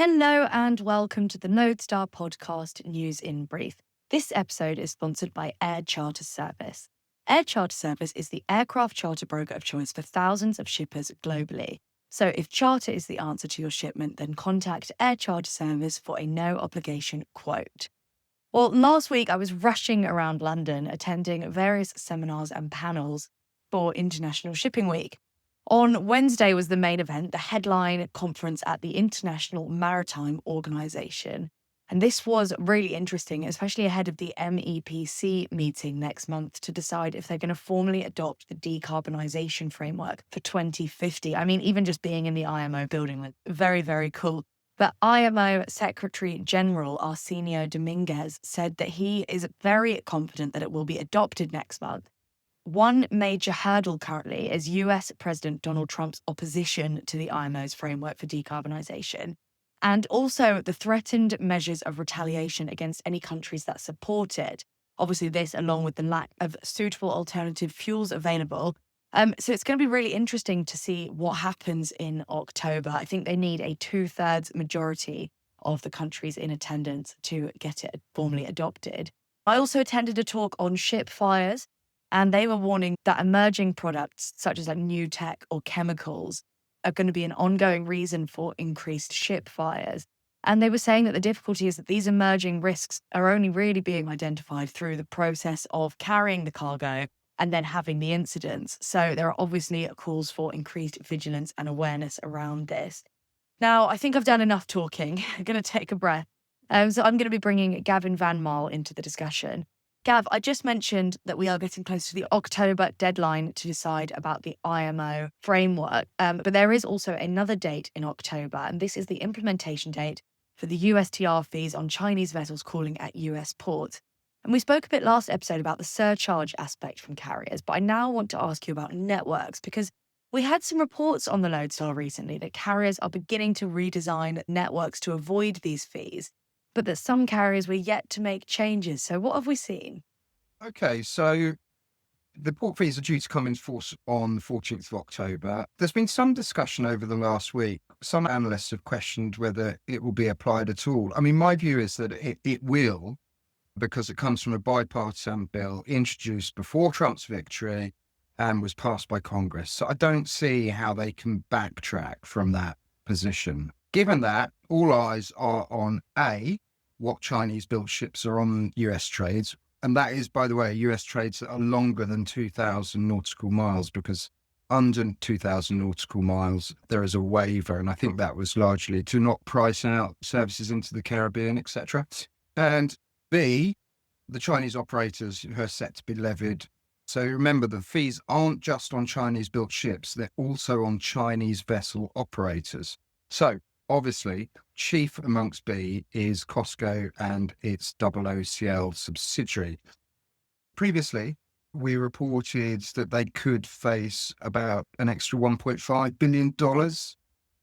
Hello and welcome to the Loadstar podcast News in Brief. This episode is sponsored by Air Charter Service. Air Charter Service is the aircraft charter broker of choice for thousands of shippers globally. So if charter is the answer to your shipment, then contact Air Charter Service for a no-obligation quote. Well, last week I was rushing around London attending various seminars and panels for International Shipping Week. On Wednesday was the main event, the headline conference at the International Maritime Organization. And this was really interesting, especially ahead of the MEPC meeting next month to decide if they're going to formally adopt the decarbonisation framework for 2050. I mean, even just being in the IMO building was very, very cool. But IMO Secretary General Arsenio Dominguez said that he is very confident that it will be adopted next month. One major hurdle currently is US President Donald Trump's opposition to the IMO's framework for decarbonisation, and also the threatened measures of retaliation against any countries that support it. Obviously, this along with the lack of suitable alternative fuels available. So it's going to be really interesting to see what happens in October. I think they need a 2/3 majority of the countries in attendance to get it formally adopted. I also attended a talk on ship fires. And they were warning that emerging products, such as new tech or chemicals, are going to be an ongoing reason for increased ship fires. And they were saying that the difficulty is that these emerging risks are only really being identified through the process of carrying the cargo and then having the incidents. So there are obviously calls for increased vigilance and awareness around this. Now, I think I've done enough talking. I'm going to take a breath. So I'm going to be bringing Gavin van Marle into the discussion. Gav, I just mentioned that we are getting close to the October deadline to decide about the IMO framework, but there is also another date in October, and this is the implementation date for the USTR fees on Chinese vessels calling at US ports. And we spoke a bit last episode about the surcharge aspect from carriers, but I now want to ask you about networks, because we had some reports on the Loadstar recently that carriers are beginning to redesign networks to avoid these fees, but that some carriers were yet to make changes. So what have we seen? Okay, so the port fees are due to come into force on the 14th of October. There's been some discussion over the last week. Some analysts have questioned whether it will be applied at all. I mean, my view is that it will, because it comes from a bipartisan bill introduced before Trump's victory and was passed by Congress. So I don't see how they can backtrack from that position. Given that, all eyes are on A, what Chinese-built ships are on US trades. And that is, by the way, US trades that are longer than 2,000 nautical miles, because under 2,000 nautical miles, there is a waiver. And I think that was largely to not price out services into the Caribbean, etc. And B, the Chinese operators who are set to be levied. So remember, the fees aren't just on Chinese-built ships, they're also on Chinese vessel operators. So obviously, chief amongst B is COSCO and its OOCL subsidiary. Previously, we reported that they could face about an extra $1.5 billion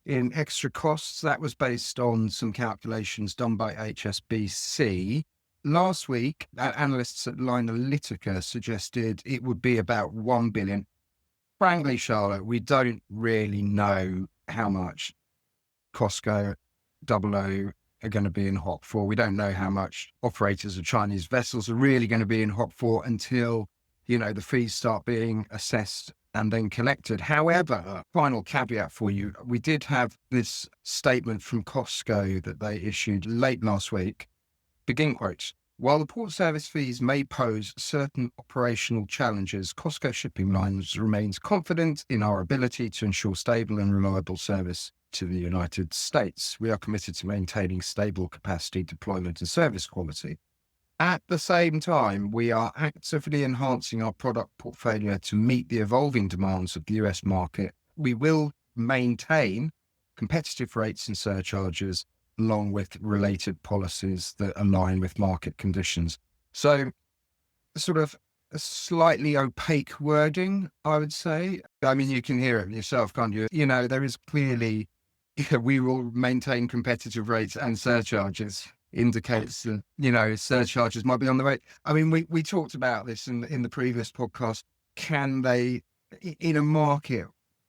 in extra costs. That was based on some calculations done by HSBC. Last week, analysts at Linalytica suggested it would be about $1 billion. Frankly, Charlotte, we don't really know how much COSCO, OO are going to be in hot for. We don't know how much operators of Chinese vessels are really going to be in hot for until, the fees start being assessed and then collected. However, final caveat for you, we did have this statement from COSCO that they issued late last week. Begin quotes. While the port service fees may pose certain operational challenges, COSCO Shipping Lines remains confident in our ability to ensure stable and reliable service to the United States. We are committed to maintaining stable capacity, deployment, and service quality. At the same time, we are actively enhancing our product portfolio to meet the evolving demands of the US market. We will maintain competitive rates and surcharges along with related policies that align with market conditions. So sort of a slightly opaque wording, I would say. I mean, you can hear it yourself, can't you? There is clearly, we will maintain competitive rates and surcharges indicates that, surcharges might be on the way. I mean, we talked about this in the previous podcast. Can they, in a market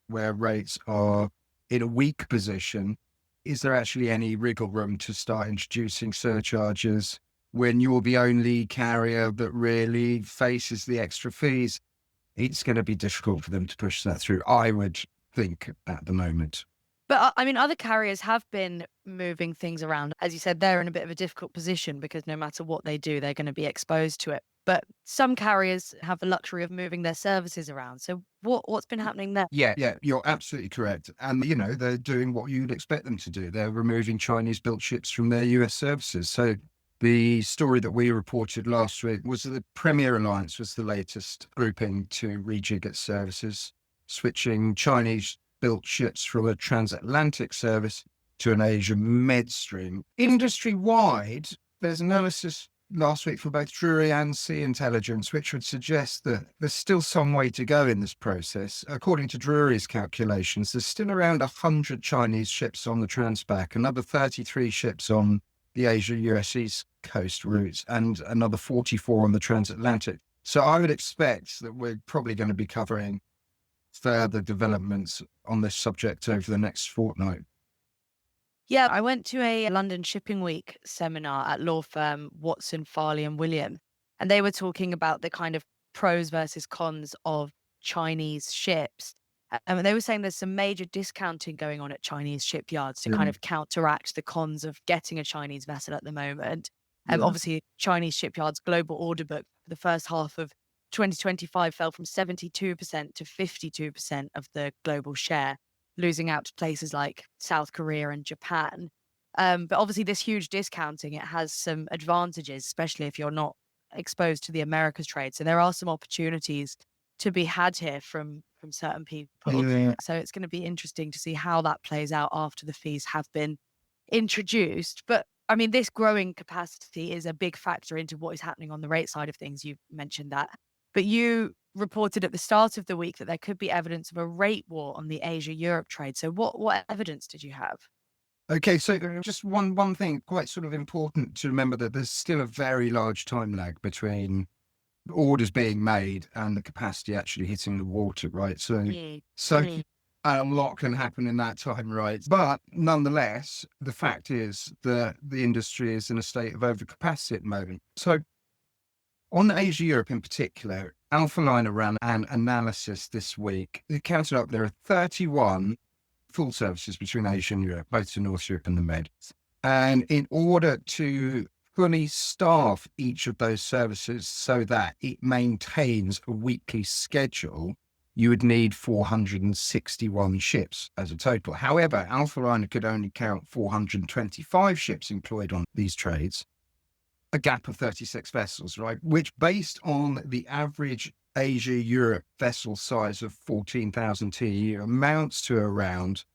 where rates are in a weak position, is there actually any wriggle room to start introducing surcharges when you're the only carrier that really faces the extra fees? It's going to be difficult for them to push that through, I would think, at the moment. But I mean, other carriers have been moving things around. As you said, they're in a bit of a difficult position because no matter what they do, they're going to be exposed to it. But some carriers have the luxury of moving their services around. So what's been happening there? Yeah, you're absolutely correct. And, they're doing what you'd expect them to do. They're removing Chinese-built ships from their US services. So the story that we reported last week was that the Premier Alliance was the latest grouping to rejig its services, switching Chinese-built ships from a transatlantic service to an Asia Medstream. Industry-wide, there's analysis last week for both Drury and Sea Intelligence, which would suggest that there's still some way to go in this process. According to Drury's calculations, there's still around 100 Chinese ships on the Transpac, another 33 ships on the Asia-US East Coast routes, and another 44 on the transatlantic. So I would expect that we're probably going to be covering further developments on this subject over the next fortnight. Yeah, I went to a London Shipping Week seminar at law firm Watson, Farley and William, and they were talking about the kind of pros versus cons of Chinese ships. And they were saying there's some major discounting going on at Chinese shipyards to kind of counteract the cons of getting a Chinese vessel at the moment. Obviously, Chinese shipyards' global order book for the first half of 2025 fell from 72% to 52% of the global share, losing out to places like South Korea and Japan. But obviously this huge discounting, it has some advantages, especially if you're not exposed to the Americas trade. So there are some opportunities to be had here from certain people. So it's going to be interesting to see how that plays out after the fees have been introduced. But I mean, this growing capacity is a big factor into what is happening on the rate side of things. You mentioned that. But you reported at the start of the week that there could be evidence of a rate war on the Asia-Europe trade. So what evidence did you have? Okay, so just one thing, quite sort of important to remember, that there's still a very large time lag between orders being made and the capacity actually hitting the water, right? So a lot can happen in that time, right? But nonetheless, the fact is that the industry is in a state of overcapacity at the moment. So on Asia Europe in particular, Alphaliner ran an analysis this week. It counted up there are 31 full services between Asia and Europe, both to North Europe and the Med. And in order to fully staff each of those services so that it maintains a weekly schedule, you would need 461 ships as a total. However, Alphaliner could only count 425 ships employed on these trades, a gap of 36 vessels, right? Which, based on the average Asia-Europe vessel size of 14,000 TEU, amounts to around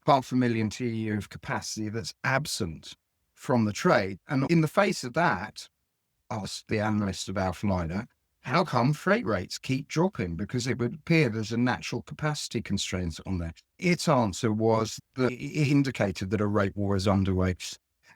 500,000 TEU of capacity that's absent from the trade. And in the face of that, asked the analyst of Alphaliner, how come freight rates keep dropping? Because it would appear there's a natural capacity constraint on there. Its answer was that it indicated that a rate war is underway.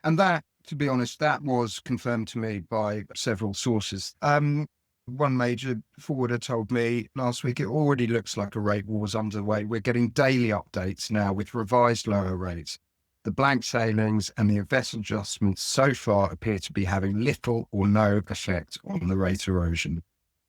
And that, to be honest, that was confirmed to me by several sources. One major forwarder told me last week it already looks like a rate war is underway. We're getting daily updates now with revised lower rates. The blank sailings and the vessel adjustments so far appear to be having little or no effect on the rate erosion.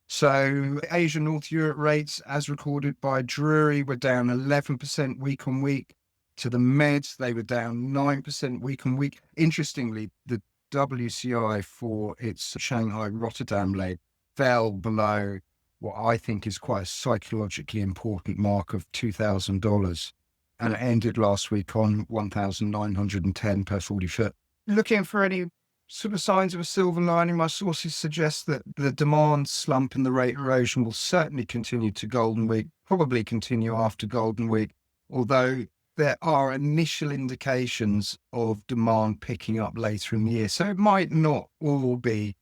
So Asia North Europe rates, as recorded by Drury, were down 11% week on week. To the Meds, they were down 9% week on week. Interestingly, the WCI for its Shanghai Rotterdam leg fell below what I think is quite a psychologically important mark of $2,000. And it ended last week on 1,910 per 40 foot. Looking for any sort of signs of a silver lining, my sources suggest that the demand slump and the rate erosion will certainly continue to Golden Week, probably continue after Golden Week, although there are initial indications of demand picking up later in the year. So it might not all be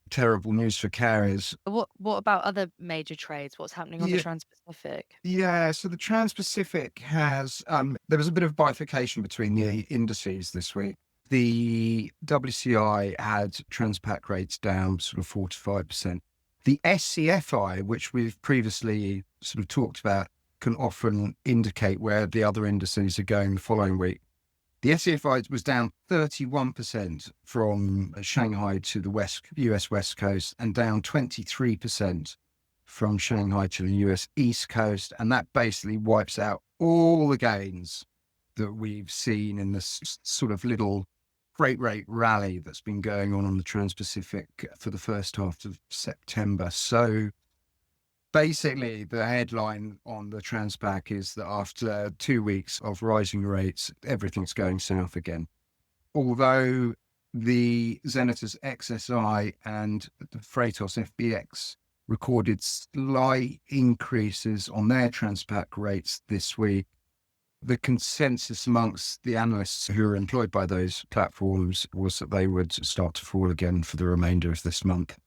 terrible news for carriers. What about other major trades? What's happening on the Trans-Pacific? Yeah, so the Trans-Pacific has, there was a bit of bifurcation between the indices this week. The WCI had Transpac rates down sort of 4 to 5%. The SCFI, which we've previously sort of talked about, can often indicate where the other indices are going the following week. The SCFI was down 31% from Shanghai to the US West Coast and down 23% from Shanghai to the US East Coast. And that basically wipes out all the gains that we've seen in this sort of little freight rate rally that's been going on the Trans-Pacific for the first half of September. So basically, the headline on the Transpac is that after 2 weeks of rising rates, everything's going south again. Although the Xenetors XSI and the Freightos FBX recorded slight increases on their Transpac rates this week, the consensus amongst the analysts who are employed by those platforms was that they would start to fall again for the remainder of this month.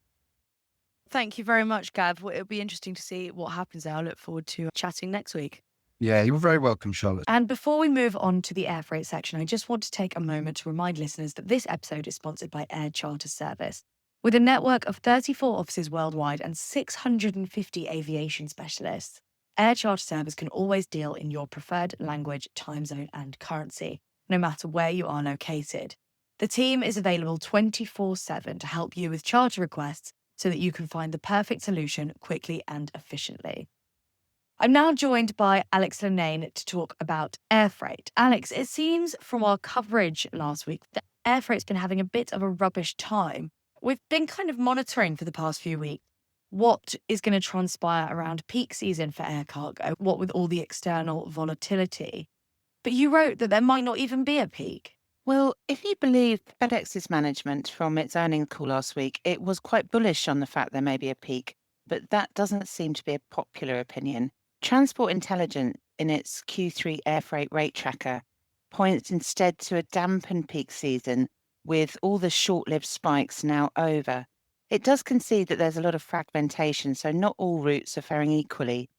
Thank you very much, Gav. It'll be interesting to see what happens there. I look forward to chatting next week. Yeah, you're very welcome, Charlotte. And before we move on to the air freight section, I just want to take a moment to remind listeners that this episode is sponsored by Air Charter Service. With a network of 34 offices worldwide and 650 aviation specialists, Air Charter Service can always deal in your preferred language, time zone, and currency, no matter where you are located. The team is available 24/7 to help you with charter requests so that you can find the perfect solution quickly and efficiently. I'm now joined by Alex Lennane to talk about air freight. Alex, it seems from our coverage last week that air freight's been having a bit of a rubbish time. We've been kind of monitoring for the past few weeks what is going to transpire around peak season for air cargo, what with all the external volatility. But you wrote that there might not even be a peak. Well, if you believe FedEx's management from its earnings call last week, it was quite bullish on the fact there may be a peak, but that doesn't seem to be a popular opinion. Transport Intelligence, in its Q3 air freight rate tracker, points instead to a dampened peak season with all the short-lived spikes now over. It does concede that there's a lot of fragmentation, so not all routes are faring equally.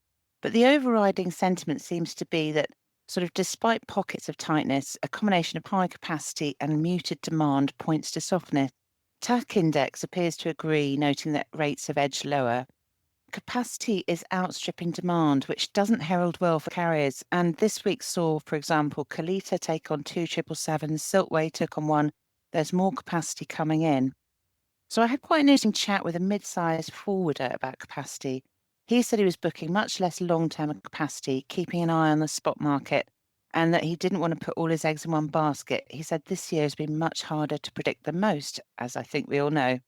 But the overriding sentiment seems to be that sort of despite pockets of tightness, a combination of high capacity and muted demand points to softness. TAC index appears to agree, noting that rates have edged lower. Capacity is outstripping demand, which doesn't herald well for carriers. And this week saw, for example, Kalita take on 2 777s, Silkway took on 1. There's more capacity coming in. So I had quite an interesting chat with a mid-sized forwarder about capacity. He said he was booking much less long-term capacity, keeping an eye on the spot market, and that he didn't want to put all his eggs in one basket. He said this year has been much harder to predict than most, as I think we all know.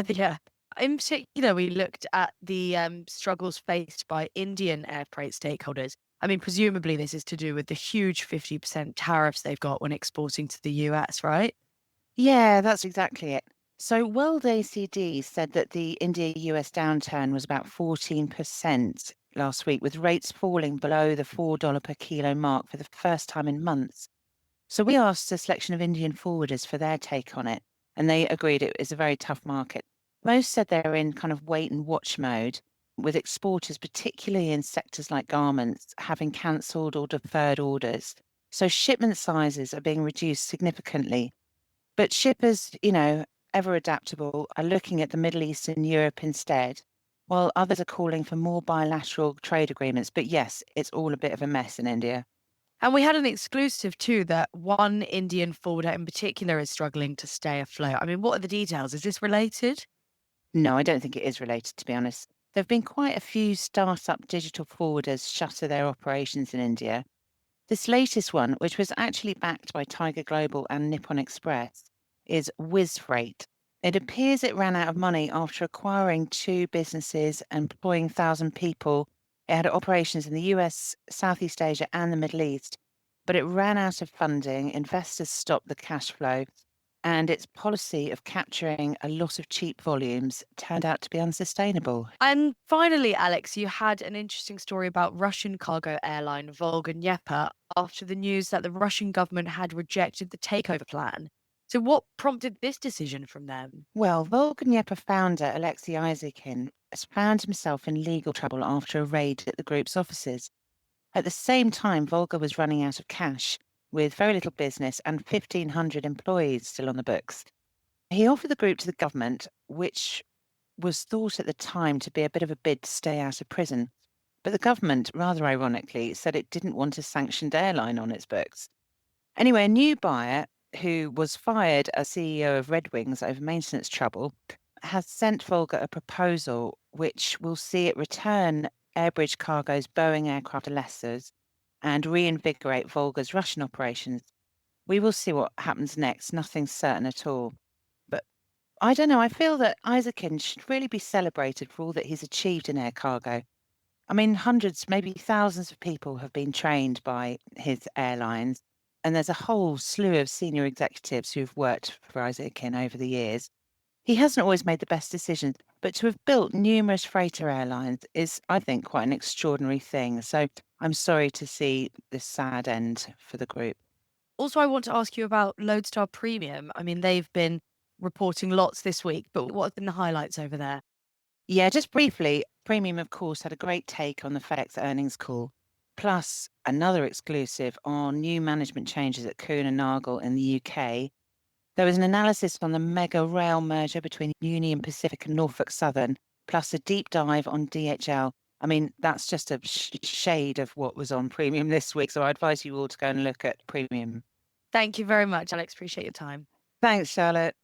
Yeah. In particular, we looked at the struggles faced by Indian air freight stakeholders. I mean, presumably this is to do with the huge 50% tariffs they've got when exporting to the US, right? Yeah, that's exactly it. So World ACD said that the India-US downturn was about 14% last week, with rates falling below the $4 per kilo mark for the first time in months. So we asked a selection of Indian forwarders for their take on it, and they agreed it is a very tough market. Most said they're in kind of wait and watch mode, with exporters, particularly in sectors like garments, having cancelled or deferred orders. So shipment sizes are being reduced significantly. But shippers, ever adaptable, are looking at the Middle East and Europe instead, while others are calling for more bilateral trade agreements. But yes, it's all a bit of a mess in India. And we had an exclusive too that one Indian forwarder in particular is struggling to stay afloat. I mean, what are the details? Is this related? No, I don't think it is related, to be honest. There have been quite a few start-up digital forwarders shutter their operations in India. This latest one, which was actually backed by Tiger Global and Nippon Express, is Wizz Freight. It appears it ran out of money after acquiring 2 businesses and employing 1,000 people. It had operations in the US, Southeast Asia, and the Middle East, but it ran out of funding. Investors stopped the cash flow, and its policy of capturing a lot of cheap volumes turned out to be unsustainable. And finally, Alex, you had an interesting story about Russian cargo airline Volga after the news that the Russian government had rejected the takeover plan. So what prompted this decision from them? Well, Volga founder Alexei Isaacin has found himself in legal trouble after a raid at the group's offices. At the same time, Volga was running out of cash, with very little business and 1,500 employees still on the books. He offered the group to the government, which was thought at the time to be a bit of a bid to stay out of prison. But the government, rather ironically, said it didn't want a sanctioned airline on its books. Anyway, a new buyer who was fired as CEO of Red Wings over maintenance trouble has sent Volga a proposal which will see it return Airbridge Cargo's Boeing aircraft to lessors and reinvigorate Volga's Russian operations. We will see what happens next. Nothing's certain at all. But I don't know. I feel that Isaacin should really be celebrated for all that he's achieved in air cargo. I mean, hundreds, maybe thousands of people have been trained by his airlines. And there's a whole slew of senior executives who've worked for Isaacin over the years. He hasn't always made the best decisions, but to have built numerous freighter airlines is, I think, quite an extraordinary thing. So I'm sorry to see this sad end for the group. Also, I want to ask you about Loadstar Premium. I mean, they've been reporting lots this week, but what have been the highlights over there? Yeah, just briefly, Premium, of course, had a great take on the FedEx earnings call, plus another exclusive on new management changes at Kuhn and Nagel in the UK. There was an analysis on the mega rail merger between Union Pacific and Norfolk Southern, plus a deep dive on DHL. I mean, that's just a shade of what was on Premium this week. So I advise you all to go and look at Premium. Thank you very much, Alex. Appreciate your time. Thanks, Charlotte.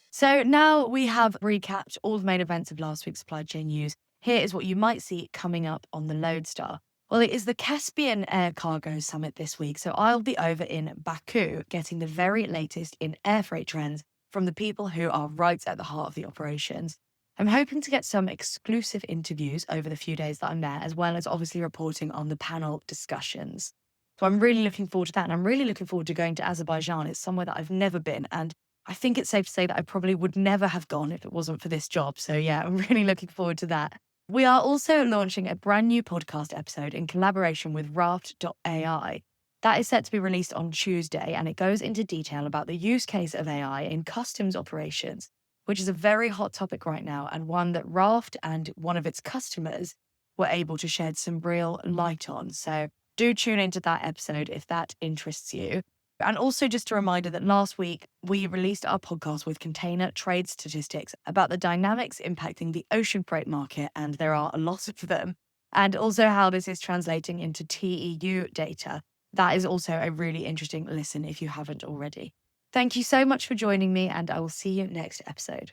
So now we have recapped all the main events of last week's supply chain news. Here is what you might see coming up on the Loadstar. Well, it is the Caspian Air Cargo Summit this week, so I'll be over in Baku getting the very latest in air freight trends from the people who are right at the heart of the operations. I'm hoping to get some exclusive interviews over the few days that I'm there, as well as obviously reporting on the panel discussions. So I'm really looking forward to that, and I'm really looking forward to going to Azerbaijan. It's somewhere that I've never been, and I think it's safe to say that I probably would never have gone if it wasn't for this job. So yeah, I'm really looking forward to that. We are also launching a brand new podcast episode in collaboration with Raft.ai. That is set to be released on Tuesday, and it goes into detail about the use case of AI in customs operations, which is a very hot topic right now and one that Raft and one of its customers were able to shed some real light on. So do tune into that episode if that interests you. And also just a reminder that last week we released our podcast with container trade statistics about the dynamics impacting the ocean freight market, and there are a lot of them, and also how this is translating into TEU data. That is also a really interesting listen if you haven't already. Thank you so much for joining me, and I will see you next episode.